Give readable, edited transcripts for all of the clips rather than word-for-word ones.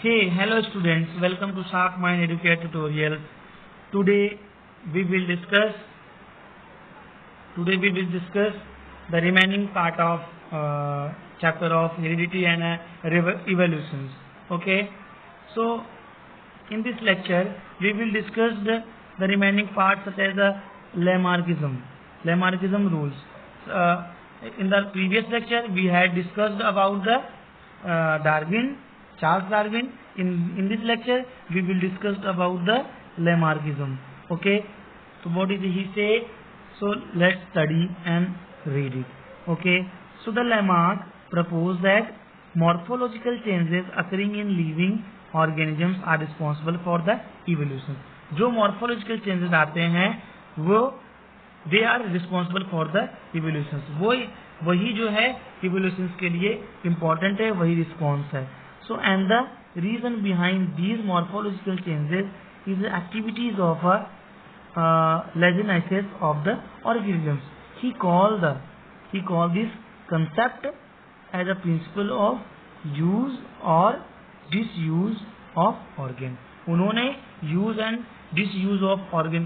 Hey, hello students. Welcome to Shark Mind Educate tutorial. Today we will discuss. Today we will discuss the remaining part of chapter of heredity and evolutions. Okay. So in this lecture we will discuss the remaining parts such as the Lamarckism rules. In the previous lecture we had discussed about the Charles Darwin. In this lecture we will discuss about the Lamarckism. Okay, so what did he say? So let's study and read it. Okay, so the Lamarck proposed that morphological changes occurring in living organisms are responsible for the evolution. जो morphological changes आते हैं वो they are responsible for the evolutions. वही जो है evolutions के लिए important है, वही response है. So and the reason behind these morphological changes is the activities of lygenesis of the organisms. He called this concept as a principle of use or disuse of organ. उन्होंने use and disuse of organ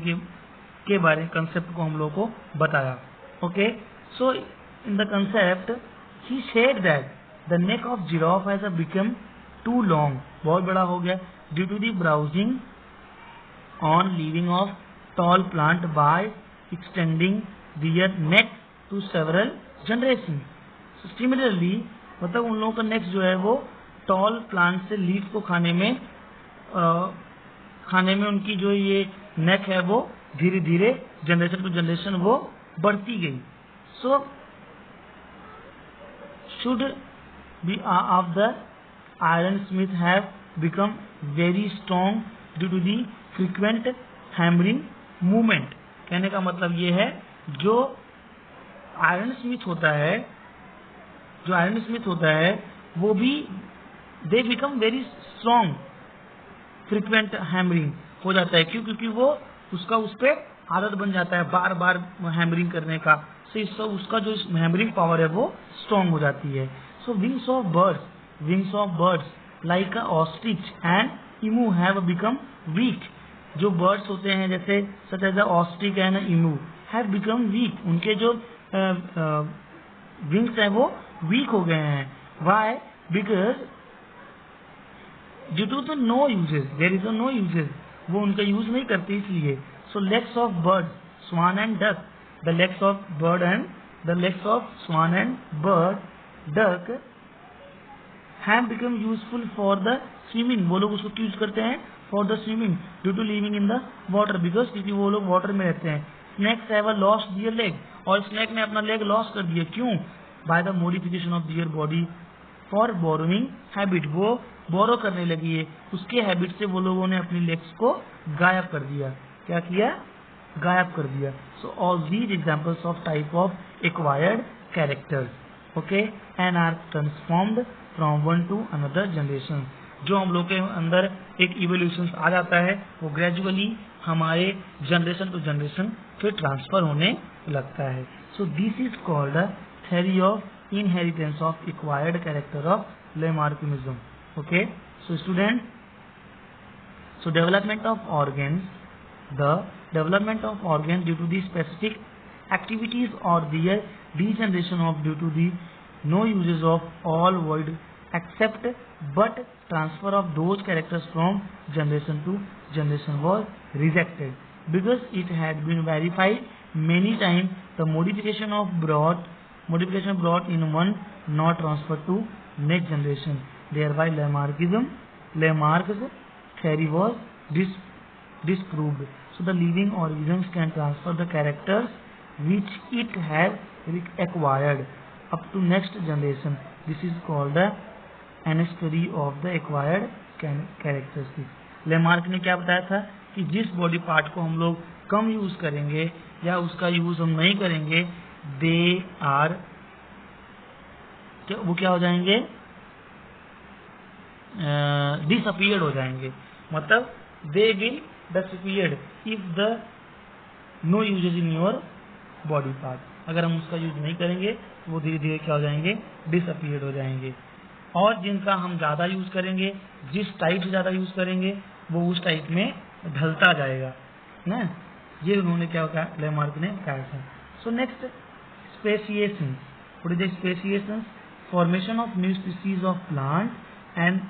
के बारे में concept को हम लोग को बताया. Okay, so in the concept he said that the neck of giraffe has become too long, बहुत बड़ा हो गया, due to the browsing on leaving of tall plant by extending their neck to several generations. So similarly मतलब उन लोगों का next जो है वो टॉल प्लांट से लीफ को खाने में उनकी जो ये नेक है वो धीरे धीरे जनरेशन टू जनरेशन वो बढ़ती गई. So should be of the iron smith have become very strong due to the frequent hammering movement. कहने का मतलब ये है जो आयरन स्मिथ होता है वो भी they become very strong frequent hammering हो जाता है. क्यों? क्योंकि वो उस पर आदत बन जाता है बार बार हैमरिंग करने का. सो उसका जो हैमरिंग पावर है वो स्ट्रॉन्ग हो जाती है. So wings of birds like ostrich and emu have become weak. जो बर्ड्स होते हैं जैसे such as ostrich and emu have become weak, उनके जो विंग्स हैं वो वीक हो गए हैं. Why? Because due to the no uses, there is no uses, वो उनका यूज नहीं करते इसलिए. So legs of bird swan and duck, the legs of swan and bird duck have become useful for the swimming. वो लोग उसको use करते हैं for the swimming due to living in the water, because क्योंकि वो लोग water में रहते हैं. Snakes have lost their leg, और स्नेक ने अपना लेग लॉस कर दिया. क्यों? By the modification of their body for burrowing habit. वो बोरो करने लगी है, उसके हैबिट से वो लोगों ने अपनी लेग्स को गायब कर दिया. क्या किया? गायब कर दिया. So all these examples of type of acquired characters. Okay, and are transformed from one to another generation. जो हम लोग के अंदर एक इवोल्यूशन आ जाता है वो ग्रेजुअली हमारे जनरेशन टू जनरेशन फिर ट्रांसफर होने लगता है. So this is called the theory of inheritance of acquired character of Lamarckism. Okay, so student, so development of organs, the development of organs due to the specific activities or their degeneration of due to the no uses of all void except but transfer of those characters from generation to generation was rejected because it had been verified many times. The modification brought in one not transferred to next generation. Thereby Lamarck's theory was disproved. So the living organisms can transfer the characters which it has acquired up to next generation. This is called the ancestry of the acquired characteristics. Lamarck ने क्या बताया था कि जिस body part को हम लोग कम use करेंगे या उसका यूज हम नहीं करेंगे वो क्या हो जाएंगे? डिसअपीयर्ड हो जाएंगे. मतलब they will disappeared if the no usages in your body part. अगर हम उसका यूज नहीं करेंगे तो वो धीरे धीरे क्या हो जाएंगे? डिसअपीयर्ड हो जाएंगे. और जिनका हम ज़्यादा यूज़ करेंगे, जिस टाइप से ज़्यादा यूज़ करेंगे वो उस टाइप में ढलता जाएगा ना। ये उन्होंने क्या कहा, लेमार्क ने कहा था। So next, speciation. What is the speciation? Formation of new species of plant and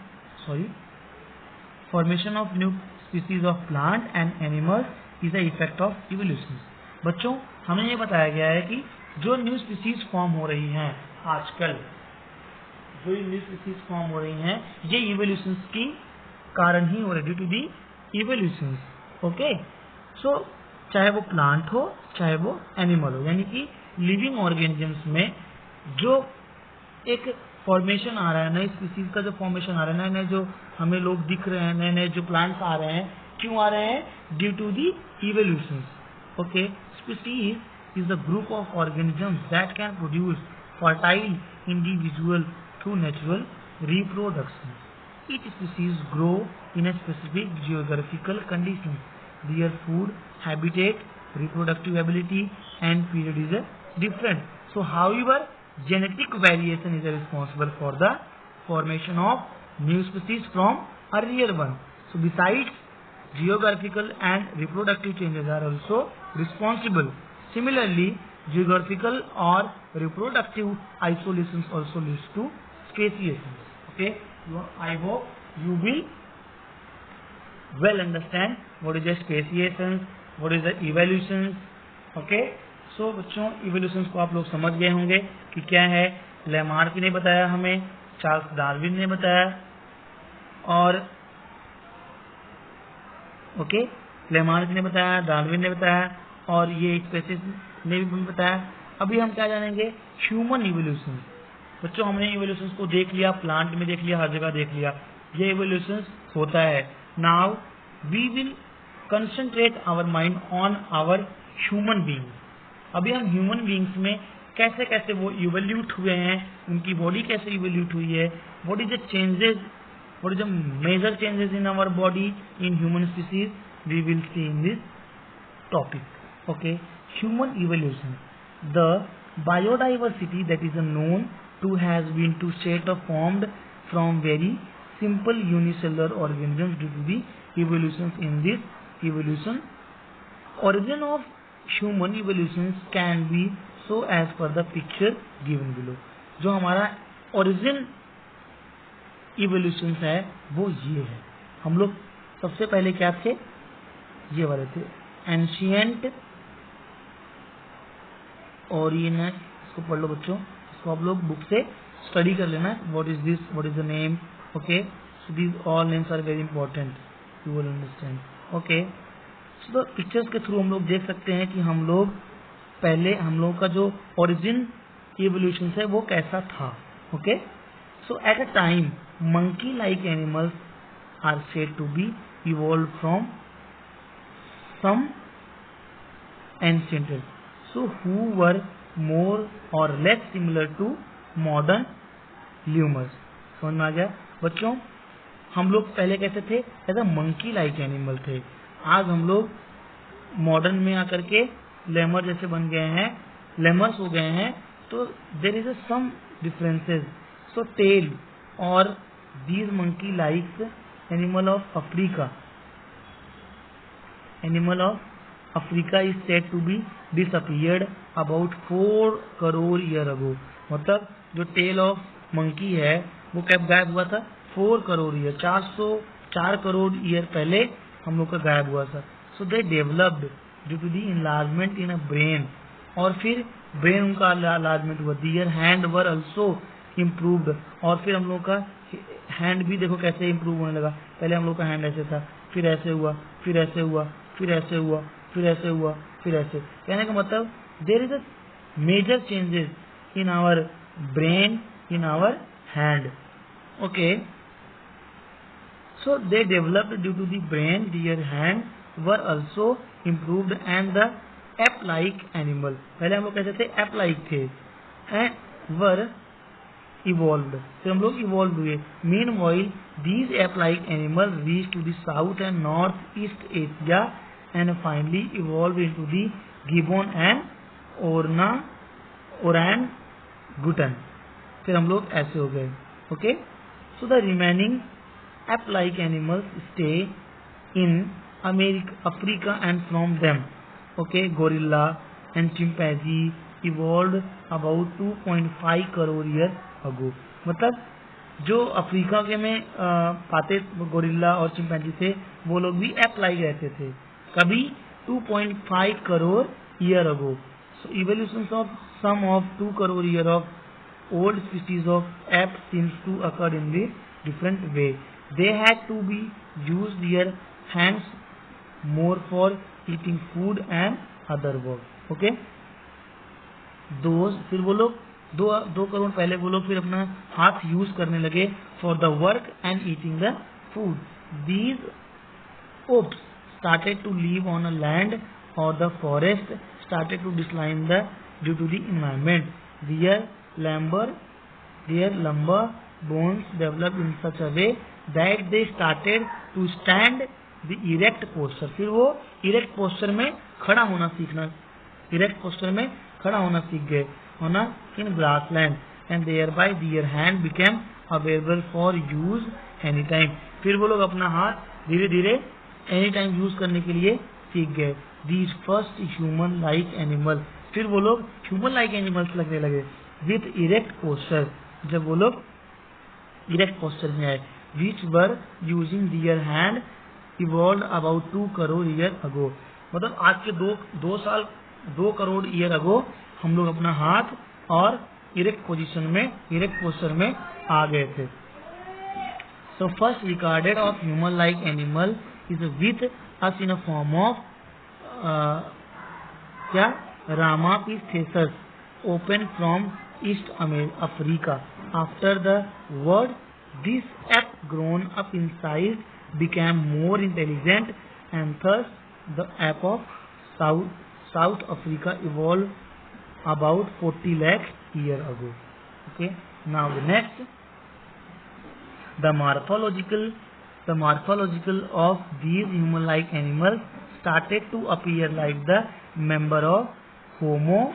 formation of new species of plant and animals is the effect of evolution। बच्चों, हमें ये बताया गया है कि जो न्यू स्पीसीज फॉर्म हो रही हैं आजकल, जो न्यू स्पीसीज फॉर्म हो रही हैं, ये इवोल्यूशन की कारण ही हो रही, due to the evolution. Okay, so चाहे वो प्लांट हो चाहे वो एनिमल हो, यानी कि लिविंग ऑर्गेनिजम्स में जो एक फॉर्मेशन आ रहा है, नई स्पीसीज का जो फॉर्मेशन आ रहा है, नए नए जो हमें लोग दिख रहे हैं, नए नए जो प्लांट्स आ रहे हैं, क्यों आ रहे हैं? Due to the evolution. Okay, species is the group of organisms that can produce fertile individual through natural reproduction. Each species grow in a specific geographical condition. Their food, habitat, reproductive ability and period is different. So however, genetic variation is responsible for the formation of new species from earlier one. So besides geographical and reproductive changes are also responsible. Similarly, geographical or reproductive isolations also leads to speciation. Okay, I hope you will well understand what is the speciation, what is the evolution. Okay, so बच्चों, evolutions को आप लोग समझ गए होंगे कि क्या है। लेमार्क ने बताया हमें, चार्ल्स डार्विन ने बताया, और ओके, लेमार्क ने बताया, डार्विन ने बताया, और ये स्पेसिस ने भी बताया। अभी हम क्या जानेंगे? Human evolution. बच्चों, हमने इवोल्यूशन को देख लिया, प्लांट में देख लिया, हर जगह देख लिया, ये इवोल्यूशन होता है। Now we will concentrate our mind on our human being. अभी हम ह्यूमन बीइंग्स में कैसे कैसे वो इवोल्यूट हुए हैं, उनकी बॉडी कैसे इवोल्यूट हुई है, what is the changes, what is the major changes in our body in human species, we will see in this topic. Okay, human evolution. The biodiversity that is known to has been to state of formed from very simple unicellular organisms due to the evolutions in this evolution. Origin of human evolutions can be so as per the picture given below। जो हमारा origin evolutions है वो ये है। हम लोग सबसे पहले क्या थे? ये वाले थे, एंशिएंट ओरिजिन। इसको पढ़ लो बच्चों, इसको आप लोग बुक से स्टडी कर लेना। What is this, what is the name. Okay, so these all names are very important, you will understand. Okay, so the pictures के थ्रू हम लोग देख सकते हैं कि हम लोग पहले, हम लोग का जो ओरिजिन इवोल्यूशन है वो कैसा था। Okay, so at a time monkey like animals are said to be evolve from some ancestors, so who were more or less similar to modern lemurs। समझ में आ गया बच्चों? हम लोग पहले कैसे थे? As a monkey like animal थे। आज हम लोग मॉडर्न में आकर के लेमर जैसे बन गए हैं, लेमर्स हो गए हैं। तो there is some differences. So tail और these monkey like animal of Africa, animal of Africa is said to be disappeared about 4 crore year ago. मतलब जो टेल ऑफ मंकी है वो कब गायब हुआ था? 4 करोड़ ईयर, 404 करोड़ ईयर पहले हम लोग का गायब हुआ था। So they developed due to the enlargement in a brain, और फिर ब्रेन उनका इनलार्जमेंट हुआ। Their hand were also improved, और फिर हम लोग का हैंड भी देखो कैसे इम्प्रूव होने लगा। पहले हम लोग का हैंड ऐसे था, फिर ऐसे हुआ, फिर ऐसे हुआ, फिर ऐसे हुआ, फिर ऐसे हुआ, फिर ऐसे। कहने का मतलब there is a major changes in our brain, in our hand. Okay, so they developed due to the brain, their hand were also improved and the ape like animal. पहले हम लोग कैसे थे? एप लाइक थे, and were evolved, फिर हम लोग evolve हुए। Meanwhile these ape like animal reach to the south and north east Asia and finally evolved into the gibbon and orangutan। फिर हम लोग ऐसे हो गए। Okay, So the remaining ape-like animals stay in Africa, and from them, okay, gorilla and chimpanzee evolved about 2.5 crore year ago. मतलब जो Africa के में पाते गोरिल्ला और चिंपैंजी थे, वो लोग भी एप लाइक रहते थे कभी 2.5 crore year ago. So evolution of some of 2 crore year of old species of ape seems to occur in the different way. They had to be use their hands more for eating food and other work. Okay, those फिर वो लोग दो करोड़ पहले वो लोग फिर अपना हाथ यूज करने लगे for the work and eating the food. These apes started to live on a land or the forest, started to decline due to the environment. Their lumbar bones developed in such a way that they started to stand the erect posture. फिर वो erect posture में खड़ा होना सीख गए होना in grassland, and thereby their hand became available for use anytime. फिर वो लोग अपना हाथ धीरे धीरे एनी टाइम यूज करने के लिए सीख गए. These first human like animals, फिर वो लोग ह्यूमन लाइक एनिमल्स लगने लगे विथ इरेक्ट पोस्चर. जब वो लोग इरेक्ट पोस्चर में आए, which were using their hand evolved about 2 crore year ago. मतलब आज के 2 करोड़ ईयर अगो हम लोग अपना हाथ और इरेक्ट पोस्चर में आ गए थे. So first recorded of human like animal is with us in a form of Ramapithecus, open from East Africa. After the word, this ape grown up in size became more intelligent, and thus the ape of South Africa evolved about 40 lakh years ago. Okay, now the next, the morphological of these human-like animals started to appear like the member of Homo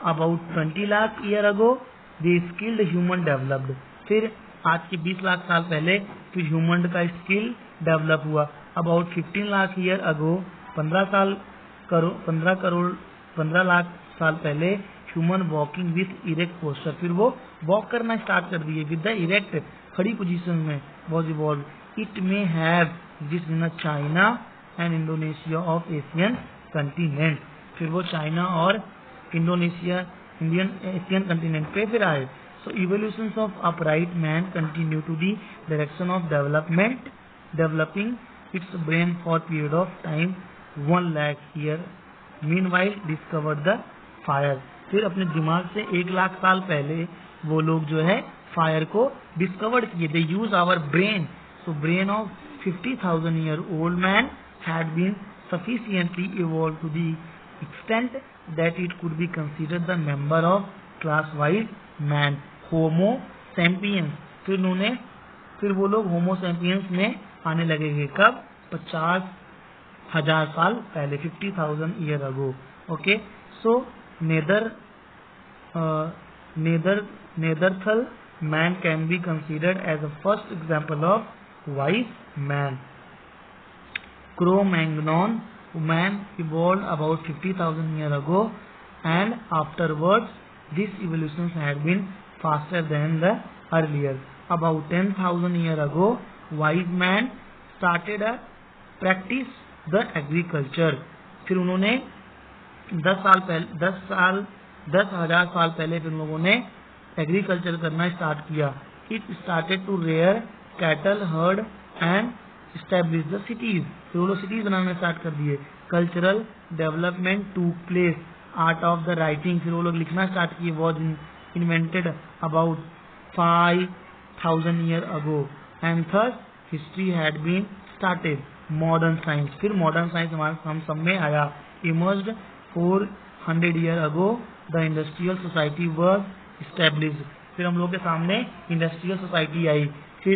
about 20 lakh years ago. The skilled human developed. फिर आज के 20 लाख साल पहले फिर human का skill develop हुआ. About 15 lakh year ago 15 lakh साल पहले human walking with erect posture, फिर वो वॉक करना स्टार्ट कर दिए विद द इरेक्ट खड़ी पोजीशन में was evolve. It may have this in China and Indonesia of Asian continent. फिर वो चाइना और इंडोनेशिया इंडियन एशियन कंटिनेंट पे फिर आए. So evolutions of upright man continue to the direction of developing its brain for period of time 1 lakh year. Meanwhile discovered the fire. फिर अपने दिमाग से 1 लाख साल पहले वो लोग जो है फायर को डिस्कवर किए. They use our brain. So brain of 50,000 year old man had been sufficiently evolved to the extent that it could be considered the member of class wise man. होमो सैम्पियंस, फिर वो लोग होमो सैम्पियंस में आने लगेंगे कब? 50,000 साल पहले, 50,000 year ago. Okay, so Neanderthal man can be considered as a first example of wise man. Cro-Magnon man evolved about 50,000 years ago, and afterwards this evolution had been faster than the earlier. About 10,000 years ago, wise man started a practice the agriculture. फिर उन्होंने 10,000 साल पहले फिर लोगों ने agriculture करना start किया. It started to rear cattle, herd and establish the cities. फिर वो लोग सिटीज बनाना स्टार्ट कर दिए. Cultural development took place. Art of the writing, फिर वो लोग लिखना स्टार्ट किए. Was invented about 5,000 years ago, and thus history had been started. Modern science, फिर modern science हम सब में आया. Emerged 400 years ago, the industrial society was established. फिर हम लोग के सामने इंडस्ट्रियल सोसाइटी आई. फिर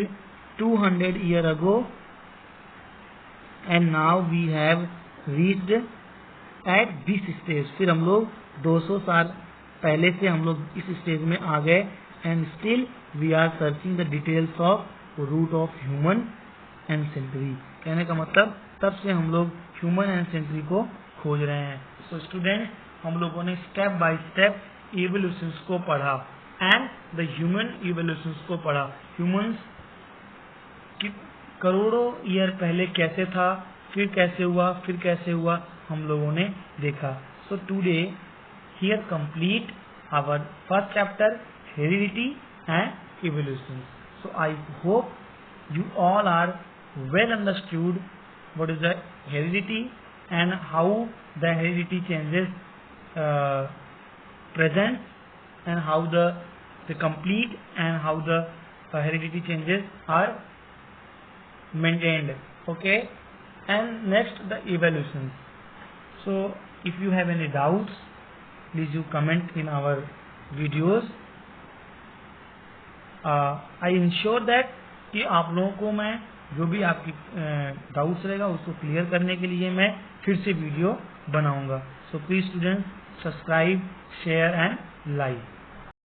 200 years ago, and now we have reached at this stage. फिर हम लोग 200 साल पहले से हम लोग इस स्टेज में आ गए. And still we are searching the details of root of human ancestry. कहने का मतलब तब से हम लोग ह्यूमन एंसेंट्री को खोज रहे हैं। सो स्टूडेंट, हम लोगों ने स्टेप बाय स्टेप इवोल्यूशंस को पढ़ा एंड द ह्यूमन इवोल्यूशंस को पढ़ा। ह्यूमंस करोड़ों ईयर पहले कैसे था, फिर कैसे हुआ, फिर कैसे हुआ, हम लोगों ने देखा। So today here complete our first chapter heredity and evolution. So I hope you all are well understood what is the heredity and how the heredity changes present and how the complete and how the heredity changes are maintained. Okay, and next the evolution. So if you have any doubts, please you comment in our videos. I ensure that कि आप लोगों को मैं जो भी आपकी doubts रहेगा उसको क्लियर करने के लिए मैं फिर से वीडियो बनाऊंगा। So please students, subscribe, share and like.